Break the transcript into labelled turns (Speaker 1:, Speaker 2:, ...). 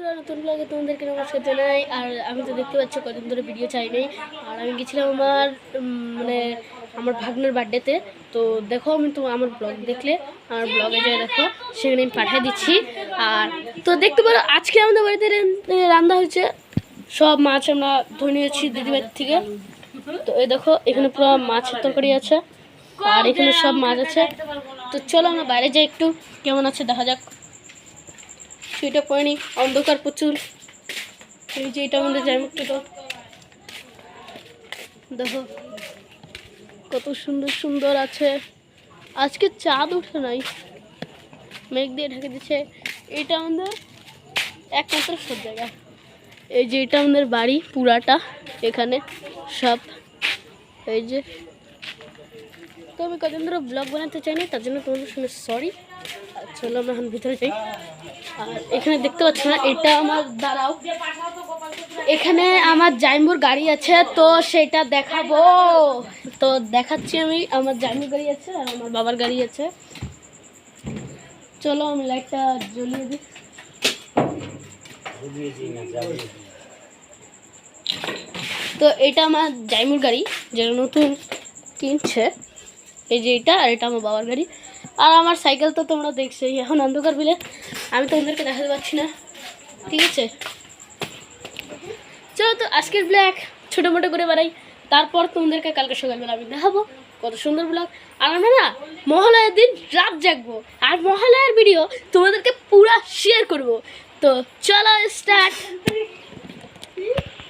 Speaker 1: বন্ধুরা নতুন ব্লগে তোমাদেরকে নমস্কার জানাই। আর আমি তো দেখতে পাচ্ছি কদিন ধরে ভিডিও চাই নাই। আর আমি গেছিলাম আমার আমার ভাগ্নের বার্থডেতে। তো দেখো আমি তো আমার ব্লগ দেখলে আমার ব্লগে যাই দেখো, সেখানে আমি পাঠিয়ে দিচ্ছি। আর তো দেখতে পারো আজকে আমাদের বাড়িতে রান্না হয়েছে। সব মাছ আমরা ধরে নিয়েছি দিদিবাড়ির থেকে। তো এই দেখো এখানে পুরো মাছের তরকারি আছে, আর এখানে সব মাছ আছে। তো চলো আমরা বাইরে যাই, একটু কেমন আছে দেখা যাক। সেটা করিনি, অন্ধকার প্রচুর। এই যে এটা আমাদের জায়মুখটা, তো দেখো কত সুন্দর সুন্দর আছে। আজকে চাঁদ উঠে নাই, মেঘ দিয়ে ঢেকে দিচ্ছে। এটা আমাদের একমাত্র সব জায়গা। এই যে এটা আমাদের বাড়ি পুরাটা, এখানে সব। এই যে তো আমি কদিন ধরে ব্লগ বানাতে চাইনি, তার জন্য তোমাদের সঙ্গে সরি। চলো আমরা এখন ভিতরে যাই। আর এখানে দেখতে পাচ্ছ না, এটা আমার দাঁড়াও, এখানে আমার জাইম্বুর গাড়ি আছে, তো সেটা দেখাবো। তো দেখাচ্ছি আমি, আমার জাইম্বুর গাড়ি আছে আর আমার বাবার গাড়ি আছে। চলো আমি লাইটটা জ্বলিয়ে দিই। তো এটা আমার জাইম্বুর গাড়ি, যেটা নতুন কিনছে। এই যে এটা, আর এটা আমার বাবার গাড়ি। আর আমার সাইকেল তো তোমরা দেখছোই, এখন অন্ধকার বিলে আমি তোমাদেরকে দেখাতে পারছি না, ঠিক আছে। চলো তো আজকের ব্লগ ছোটো মোটো করে বাড়াই, তারপর তোমাদেরকে কালকে সকালবেলা আমি দেখাবো কত সুন্দর ব্লগ। আর আমরা না মহালয়ার দিন রাত জাগবো, আর মহালয়ার ভিডিও তোমাদেরকে পুরা শেয়ার করব। তো চলো স্টার্ট।